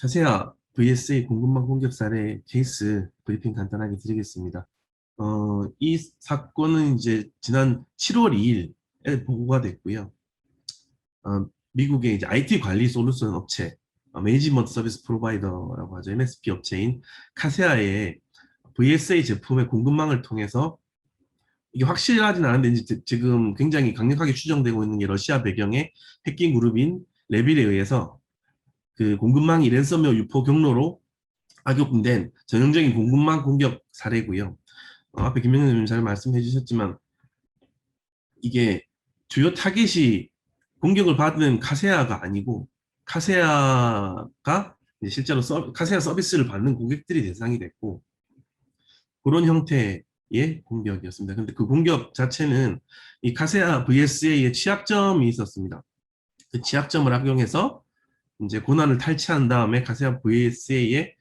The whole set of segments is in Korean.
카세아 VSA 공급망 공격 사례 케이스 브리핑 간단하게 드리겠습니다. 이 사건은 이제 지난 7월 2일에 보고가 됐고요. 미국의 이제 IT 관리 솔루션 업체, 매니지먼트 서비스 프로바이더라고 하죠. MSP 업체인 카세아의 VSA 제품의 공급망을 통해서 이게 확실하진 않은데 이제 지금 굉장히 강력하게 추정되고 있는 게 러시아 배경의 해킹 그룹인 레빌에 의해서 그 공급망이 랜섬웨어 유포 경로로 악용된 전형적인 공급망 공격 사례고요. 앞에 김명현님 잘 말씀해 주셨지만 이게 주요 타깃이 공격을 받은 카세아가 아니고 카세아가 실제로 카세아 서비스를 받는 고객들이 대상이 됐고 그런 형태의 공격이었습니다. 근데 그 공격 자체는 이 카세아 VSA의 취약점이 있었습니다. 그 취약점을 악용해서 이제 고난을 탈취한 다음에 카세아 VSA의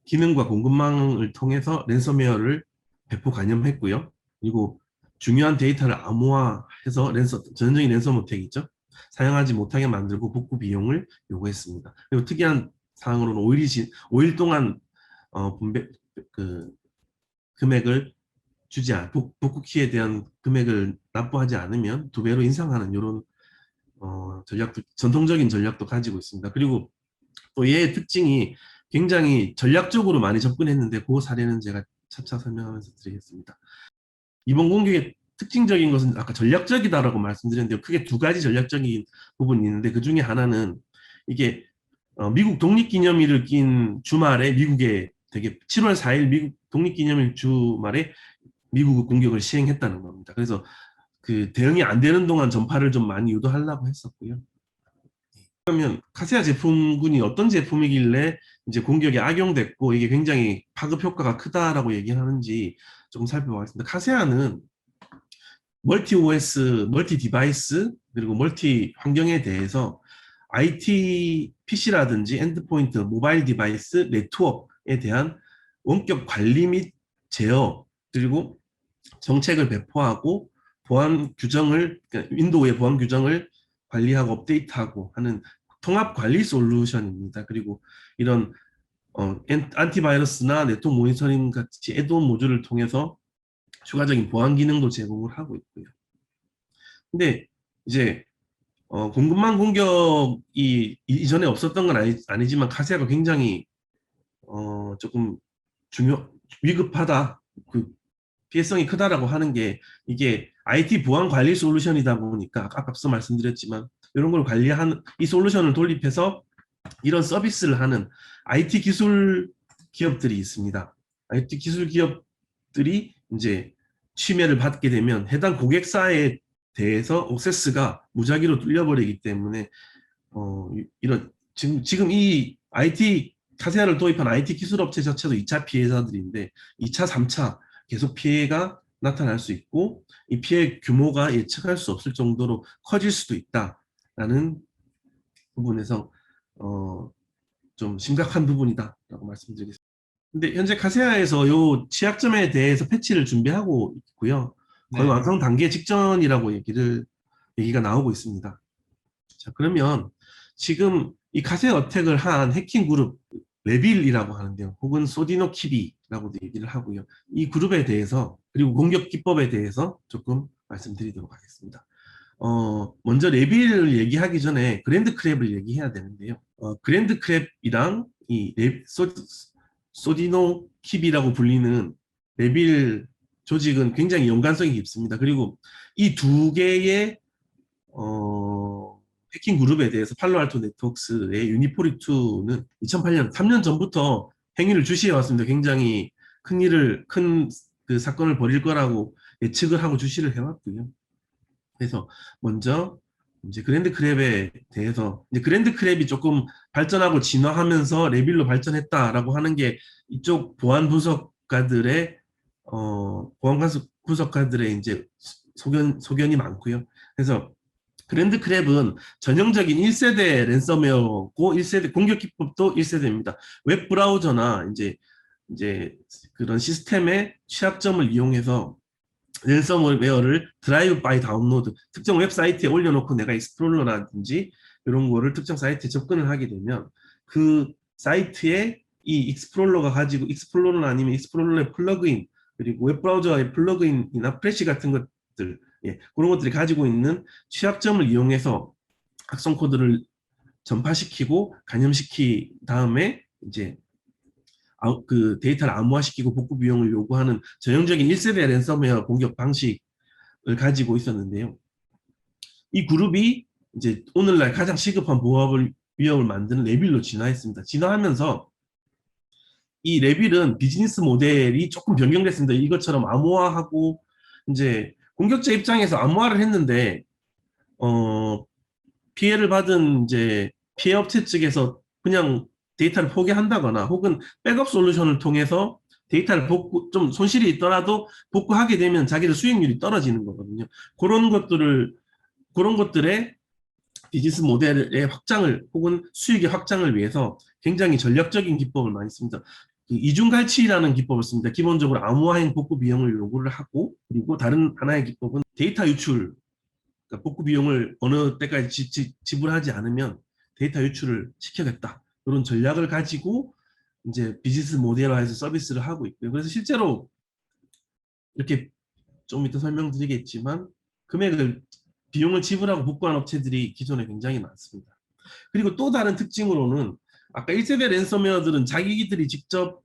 기능과 공급망을 통해서 랜섬웨어를 배포 감염했고요. 그리고 중요한 데이터를 암호화해서 전형적인 랜섬 어택 있죠. 사용하지 못하게 만들고 복구 비용을 요구했습니다. 그리고 특이한 사항으로는 5일 동안 분배 그 금액을 복구키에 대한 금액을 납부하지 않으면 2배로 인상하는 이런 전략도 전통적인 전략도 가지고 있습니다. 그리고 또 얘의 특징이 굉장히 전략적으로 많이 접근했는데 그 사례는 제가 차차 설명하면서 드리겠습니다. 이번 공격의 특징적인 것은 아까 전략적이다라고 말씀드렸는데 크게 두 가지 전략적인 부분이 있는데 그 중에 하나는 이게 미국 독립기념일을 낀 주말에 미국에 되게 7월 4일 미국 독립기념일 주말에 미국 공격을 시행했다는 겁니다. 그래서 그 대응이 안 되는 동안 전파를 좀 많이 유도하려고 했었고요. 그러면 카세아 제품군이 어떤 제품이길래 이제 공격에 악용됐고 이게 굉장히 파급 효과가 크다라고 얘기하는지 조금 살펴보겠습니다. 카세아는 멀티 OS, 멀티 디바이스 그리고 멀티 환경에 대해서 IT PC라든지 엔드포인트, 모바일 디바이스, 네트워크에 대한 원격 관리 및 제어 그리고 정책을 배포하고 보안 규정을 그러니까 윈도우의 보안 규정을 관리하고 업데이트하고 하는 통합 관리 솔루션입니다. 그리고 이런 안티바이러스나 네트워크 모니터링 같이 애드온 모듈을 통해서 추가적인 보안 기능도 제공을 하고 있고요. 근데 이제 공급망 공격이 이전에 없었던 건 아니지만 카세아가 굉장히 조금 위급하다. 그 피해성이 크다라고 하는 게 이게 IT 보안 관리 솔루션이다 보니까 앞서 말씀드렸지만 이런 걸 관리하는 이 솔루션을 돌입해서 이런 서비스를 하는 IT 기술 기업들이 있습니다. IT 기술 기업들이 이제 침해를 받게 되면 해당 고객사에 대해서 액세스가 무작위로 뚫려버리기 때문에 이런 지금 이 IT 카세아를 도입한 IT 기술 업체 자체도 2차 피해자들인데 2차, 3차 계속 피해가 나타날 수 있고 이 피해 규모가 예측할 수 없을 정도로 커질 수도 있다라는 부분에서 좀 심각한 부분이다라고 말씀드리겠습니다. 근데 현재 카세아에서 요 취약점에 대해서 패치를 준비하고 있고요. 거의 네. 완성 단계 직전이라고 얘기가 나오고 있습니다. 자, 그러면 지금 이 카세아 어택을 한 해킹 그룹 레빌이라고 하는데요. 혹은 소디노 키비라고도 얘기를 하고요. 이 그룹에 대해서 그리고 공격 기법에 대해서 조금 말씀드리도록 하겠습니다. 먼저 레빌을 얘기하기 전에 그랜드 크랩을 얘기해야 되는데요. 그랜드 크랩이랑 이 소디노 킵이라고 불리는 레빌 조직은 굉장히 연관성이 깊습니다. 그리고 이 두 개의 해킹 그룹에 대해서 팔로알토 네트워크스의 유니포리2는 2008년, 3년 전부터 행위를 주시해 왔습니다. 굉장히 큰 그 사건을 벌일 거라고 예측을 하고 주시를 해왔고요. 그래서 먼저 이제 그랜드 크랩에 대해서 이제 그랜드 크랩이 조금 발전하고 진화하면서 레빌로 발전했다라고 하는 게 이쪽 보안 분석가들의 분석가들의 이제 소견이 많고요. 그래서 그랜드 크랩은 전형적인 1세대 랜섬웨어고 1세대 공격 기법도 1세대입니다. 웹 브라우저나 이제 그런 시스템의 취약점을 이용해서 랜섬웨어를 드라이브 바이 다운로드 특정 웹사이트에 올려놓고 내가 익스플로러라든지 이런 거를 특정 사이트에 접근을 하게 되면 그 사이트에 이 익스플로러가 가지고 익스플로러나 아니면 익스플로러의 플러그인 그리고 웹브라우저의 플러그인이나 프레시 같은 것들 예, 그런 것들이 가지고 있는 취약점을 이용해서 악성 코드를 전파시키고 감염시킨 다음에 이제 그 데이터를 암호화시키고 복구 비용을 요구하는 전형적인 1세대 랜섬웨어 공격 방식을 가지고 있었는데요. 이 그룹이 이제 오늘날 가장 시급한 위협을 만드는 레빌로 진화했습니다. 진화하면서 이 레빌은 비즈니스 모델이 조금 변경됐습니다. 이것처럼 암호화하고 이제 공격자 입장에서 암호화를 했는데 피해를 받은 이제 피해 업체 측에서 그냥 데이터를 포기한다거나 혹은 백업 솔루션을 통해서 데이터를 좀 손실이 있더라도 복구하게 되면 자기들 수익률이 떨어지는 거거든요. 그런 것들의 비즈니스 모델의 확장을 혹은 수익의 확장을 위해서 굉장히 전략적인 기법을 많이 씁니다. 이중갈취라는 기법을 씁니다. 기본적으로 암호화행 복구 비용을 요구를 하고 그리고 다른 하나의 기법은 데이터 유출 그러니까 복구 비용을 어느 때까지 지불하지 않으면 데이터 유출을 시켜야겠다. 이런 전략을 가지고 이제 비즈니스 모델화해서 서비스를 하고 있고요. 그래서 실제로 이렇게 좀 이따 설명드리겠지만 비용을 지불하고 복구한 업체들이 기존에 굉장히 많습니다. 그리고 또 다른 특징으로는 아까 1세대 랜섬웨어들은 자기들이 직접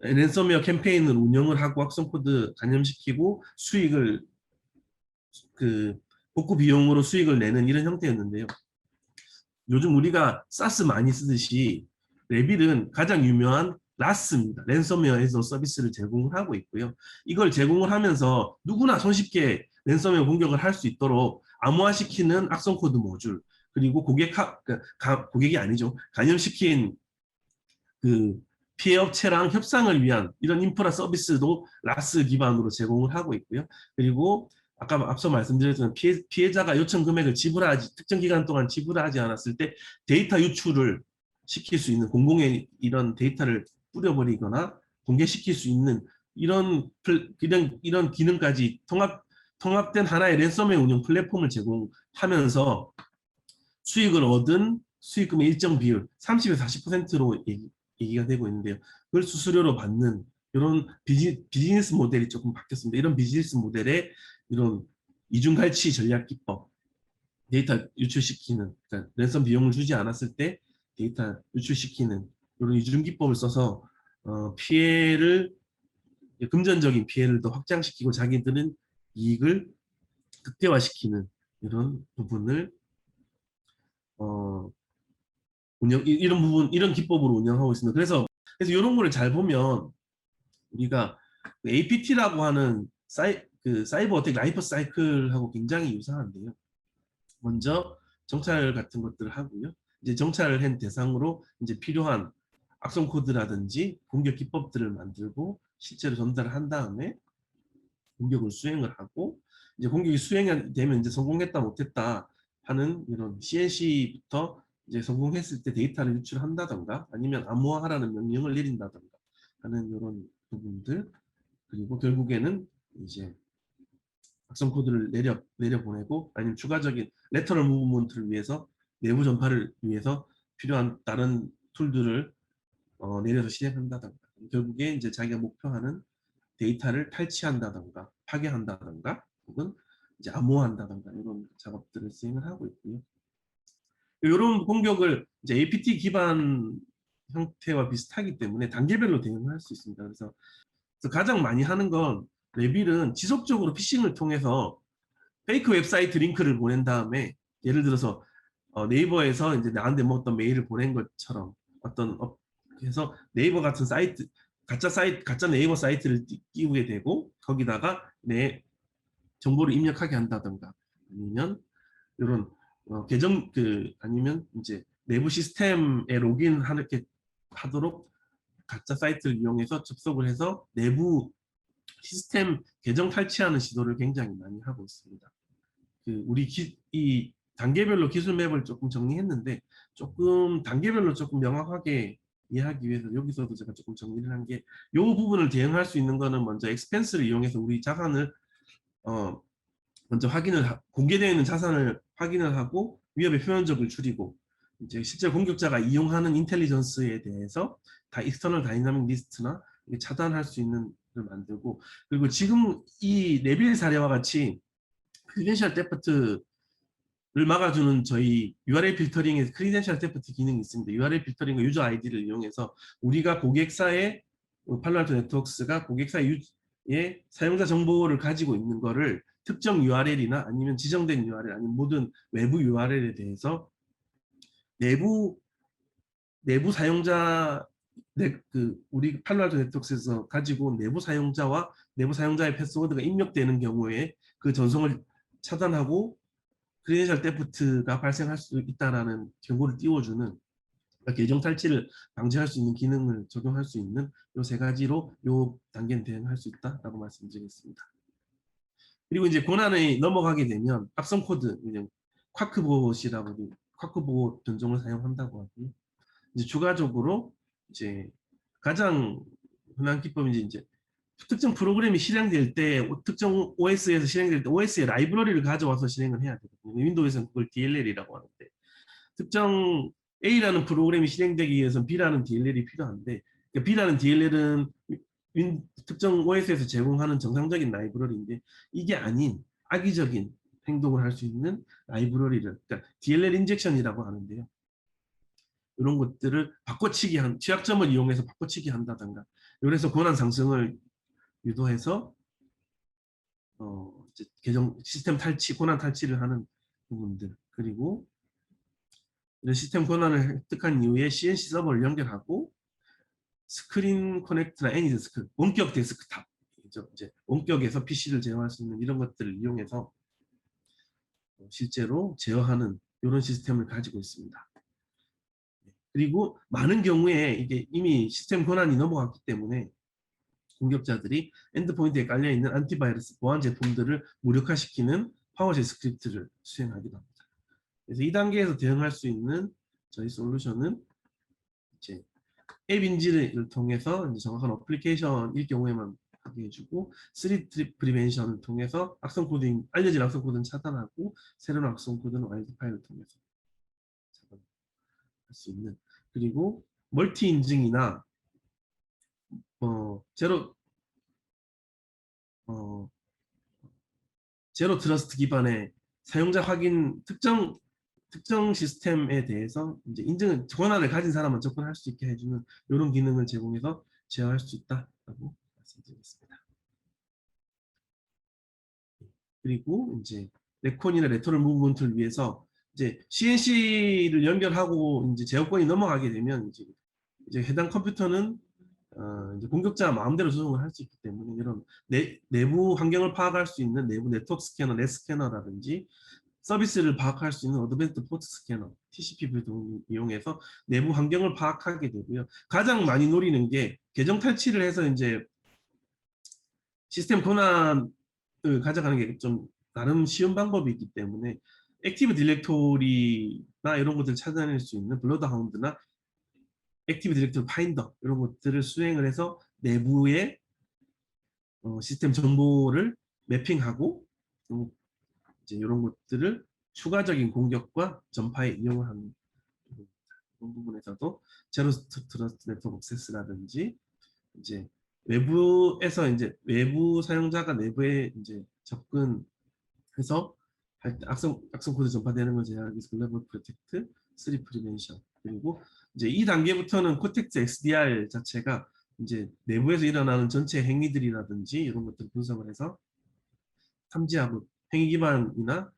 랜섬웨어 캠페인을 운영을 하고 악성코드 감염시키고 수익을 복구 비용으로 수익을 내는 이런 형태였는데요. 요즘 우리가 사스 많이 쓰듯이 레빌은 가장 유명한 라스입니다. 랜섬웨어에서 서비스를 제공을 하고 있고요. 이걸 제공을 하면서 누구나 손쉽게 랜섬웨어 공격을 할 수 있도록 암호화시키는 악성 코드 모듈 그리고 고객이 아니죠. 감염시킨 그 피해 업체랑 협상을 위한 이런 인프라 서비스도 라스 기반으로 제공을 하고 있고요. 그리고 아까 앞서 말씀드렸던 피해자가 요청 금액을 특정 기간 동안 지불하지 않았을 때 데이터 유출을 시킬 수 있는 공공의 이런 데이터를 뿌려버리거나 공개시킬 수 있는 이런 기능까지 통합된 하나의 랜섬웨어 운영 플랫폼을 제공하면서 수익을 얻은 수익금의 일정 비율 30에서 40%로 얘기가 되고 있는데요. 그걸 수수료로 받는 이런 비즈니스 모델이 조금 바뀌었습니다. 이런 비즈니스 모델에 이런 이중갈취 전략 기법, 데이터 유출시키는, 그러니까 랜섬 비용을 주지 않았을 때 데이터 유출시키는 이런 이중 기법을 써서 금전적인 피해를 더 확장시키고 자기들은 이익을 극대화시키는 이런 부분을 이런 기법으로 운영하고 있습니다. 그래서 이런 거를 잘 보면 우리가 APT라고 하는 사이버 어택 라이프 사이클하고 굉장히 유사한데요. 먼저 정찰 같은 것들을 하고요. 이제 정찰을 한 대상으로 이제 필요한 악성 코드라든지 공격 기법들을 만들고 실제로 전달을 한 다음에 공격을 수행을 하고 이제 공격이 수행되면 이제 성공했다 못했다 하는 이런 CNC부터 이제 성공했을 때 데이터를 유출한다던가 아니면 암호화하라는 명령을 내린다던가 하는 이런 부분들 그리고 결국에는 이제 악성 코드를 내려보내고 아니면 추가적인 레터럴 무브먼트를 위해서 내부 전파를 위해서 필요한 다른 툴들을 내려서 실행한다던가 결국에 이제 자기가 목표하는 데이터를 탈취한다던가 파괴한다던가 혹은 이제 암호화한다던가 이런 작업들을 수행을 하고 있고요. 이런 공격을 이제 APT 기반 형태와 비슷하기 때문에 단계별로 대응할 수 있습니다. 그래서 가장 많이 하는 건 레빌은 지속적으로 피싱을 통해서 페이크 웹사이트 링크를 보낸 다음에 예를 들어서 네이버에서 이제 나한테 뭐 어떤 메일을 보낸 것처럼 그래서 네이버 같은 사이트 가짜 네이버 사이트를 띄우게 되고 거기다가 내 정보를 입력하게 한다던가 아니면 이런 계정 아니면 이제 내부 시스템에 하도록 가짜 사이트를 이용해서 접속을 해서 내부 시스템 계정 탈취하는 시도를 굉장히 많이 하고 있습니다. 이 단계별로 기술 맵을 조금 정리했는데 단계별로 조금 명확하게 이해하기 위해서 여기서도 제가 조금 정리를 한 게 이 부분을 대응할 수 있는 거는 먼저 엑스펜스를 이용해서 우리 자산을 먼저 공개되어 있는 자산을 확인을 하고 위협의 표면적을 줄이고 이제 실제 공격자가 이용하는 인텔리전스에 대해서 다 익스터널 다이나믹 리스트나 차단할 수 있는 걸 만들고, 그리고 지금 이 네빌 사례와 같이 크리덴셜 데프트를 막아주는 저희 URL 필터링의 크리덴셜 데프트 기능이 있습니다. URL 필터링과 유저 아이디를 이용해서 우리가 고객사의 팔로알토 네트워크스가 고객사의 사용자 정보를 가지고 있는 거를 특정 URL이나 아니면 지정된 URL 아니면 모든 외부 URL에 대해서 내부 사용자 우리 팔로알토 네트워크에서 가지고 온 내부 사용자와 내부 사용자의 패스워드가 입력되는 경우에 그 전송을 차단하고 크리덴셜 데프트가 발생할 수 있다라는 경고를 띄워주는, 계정 탈취를 방지할 수 있는 기능을 적용할 수 있는 이 세 가지로 이 단계는 대응할 수 있다라고 말씀드리겠습니다. 그리고 이제 권한이 넘어가게 되면 합성 코드, 쿼크봇이라고 쿼크봇 변종을 사용한다고 하고요. 이제 추가적으로 이제 가장 흔한 기법이 이제 특정 프로그램이 실행될 때 특정 OS에서 실행될 때 OS의 라이브러리를 가져와서 실행을 해야 되거든요. 윈도우에서는 그걸 DLL이라고 하는데, 특정 A라는 프로그램이 실행되기 위해서는 B라는 DLL이 필요한데, 그러니까 B라는 DLL은 특정 OS에서 제공하는 정상적인 라이브러리인데 이게 아닌 악의적인 행동을 할 수 있는 라이브러리를, 그러니까 DLL 인젝션이라고 하는데요. 이런 것들을 취약점을 이용해서 바꿔치기 한다든가, 그래서 권한 상승을 유도해서 이제 시스템 탈취, 권한 탈취를 하는 부분들, 그리고 이런 시스템 권한을 획득한 이후에 CNC 서버를 연결하고 스크린 커넥트나 애니데스크, 원격 데스크탑, 이제 원격에서 PC를 제어할 수 있는 이런 것들을 이용해서 실제로 제어하는 이런 시스템을 가지고 있습니다. 그리고 많은 경우에 이게 이미 시스템 권한이 넘어갔기 때문에 공격자들이 엔드포인트에 깔려있는 안티바이러스 보안 제품들을 무력화시키는 파워쉘 스크립트를 수행하기도 합니다. 그래서 이 단계에서 대응할 수 있는 저희 솔루션은 이제 앱 인지를 통해서 이제 정확한 어플리케이션일 경우에만 하게 해주고, 3 프리벤션을 통해서 알려진 악성 코드는 차단하고 새로운 악성 코드는 와일드 파일을 통해서 차단할 수 있는, 그리고 멀티 인증이나 제로 트러스트 기반의 사용자 확인 특정 시스템에 대해서 이제 권한을 가진 사람만 접근할 수 있게 해주는 이런 기능을 제공해서 제어할 수 있다라고 말씀드리겠습니다. 그리고 이제 레콘이나 레터럴 무브먼트를 위해서 이제 CNC를 연결하고 이제 제어권이 넘어가게 되면 이제 해당 컴퓨터는 이제 공격자 마음대로 조정을 할 수 있기 때문에 이런 내부 환경을 파악할 수 있는 내부 네트워크 스캐너, 넷 스캐너라든지 서비스를 파악할 수 있는 어드밴스드 포트 스캐너, TCP 등을 이용해서 내부 환경을 파악하게 되고요. 가장 많이 노리는 게 계정 탈취를 해서 이제 시스템 권한을 가져가는 게 좀 나름 쉬운 방법이 있기 때문에 액티브 디렉토리나 이런 것들을 찾아낼 수 있는 블러드하운드나 액티브 디렉토리 파인더 이런 것들을 수행을 해서 내부의 시스템 정보를 매핑하고 이제 이런 것들을 추가적인 공격과 전파에 이용을 하는 이런 부분에서도 제로 트러스트 네트워크 액세스라든지 이제 외부에서 이제 외부 사용자가 내부에 이제 접근해서 악성 코드 전파되는 걸 제어하기 위해서 글로벌 프로텍트, 3 프리벤션, 그리고 이제 이 단계부터는 코텍스 XDR 자체가 이제 내부에서 일어나는 전체 행위들이라든지 이런 것들을 분석을 해서 탐지하고 행위 기반이나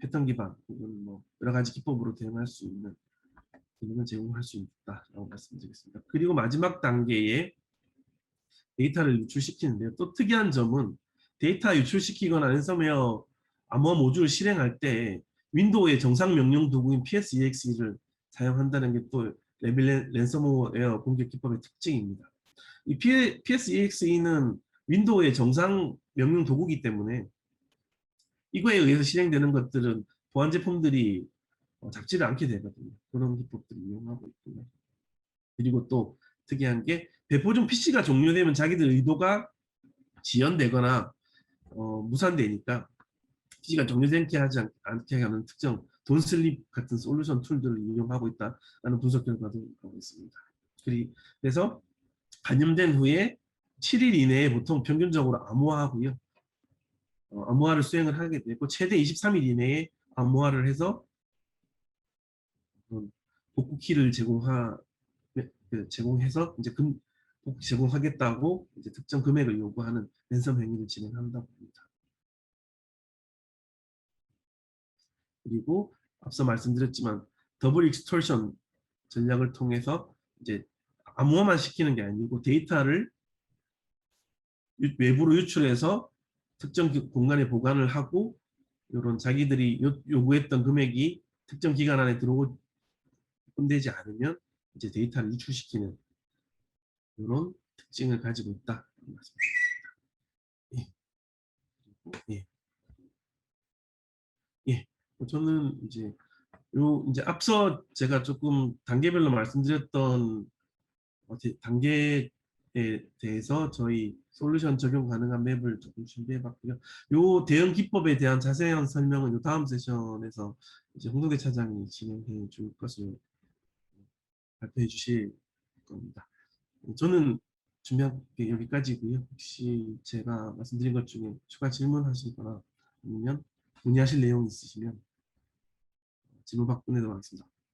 패턴 기반 혹은 뭐 여러 가지 기법으로 대응할 수 있는 기능을 제공할 수 있다라고 말씀드리겠습니다. 그리고 마지막 단계에 데이터를 유출시키는데요. 또 특이한 점은 데이터 유출시키거나 랜섬웨어 암호화 모듈을 실행할 때 윈도우의 정상 명령 도구인 PSEXE를 사용한다는 게 또 랜섬웨어 공격 기법의 특징입니다. 이 PSEXE는 윈도우의 정상 명령 도구이기 때문에 이거에 의해서 실행되는 것들은 보안 제품들이 잡지를 않게 되거든요. 그런 기법들을 이용하고 있고요. 그리고 또 특이한 게 배포 중 PC가 종료되면 자기들 의도가 지연되거나 무산되니까 PC가 종료되지 않게 하는 특정 돈슬립 같은 솔루션 툴들을 이용하고 있다라는 분석 결과도 나오고 있습니다. 그래서 감염된 후에 7일 이내에 보통 평균적으로 암호화하고요. 암호화를 수행을 하게 되고 최대 23일 이내에 암호화를 해서 복구키를 제공해서 이제 제공하겠다고 이제 특정 금액을 요구하는 랜섬 행위를 진행한다고 합니다. 그리고 앞서 말씀드렸지만 더블 익스토션 전략을 통해서 이제 암호화만 시키는 게 아니고 데이터를 외부로 유출해서 특정 공간에 보관을 하고 이런 자기들이 요구했던 금액이 특정 기간 안에 들어오고 되지 않으면 이제 데이터를 유출시키는 이런 특징을 가지고 있다. 예. 예. 예. 저는 이제 앞서 제가 조금 단계별로 말씀드렸던 단계에 대해서 저희 솔루션 적용 가능한 맵을 조금 준비해 봤고요. 요 대응 기법에 대한 자세한 설명은 요 다음 세션에서 이제 홍성대 차장이 진행해 줄 것을 발표해 주실 겁니다. 저는 준비한 게 여기까지고요. 혹시 제가 말씀드린 것 중에 추가 질문하시거나 아니면 문의하실 내용 있으시면 질문 받고 내도록 하겠습니다.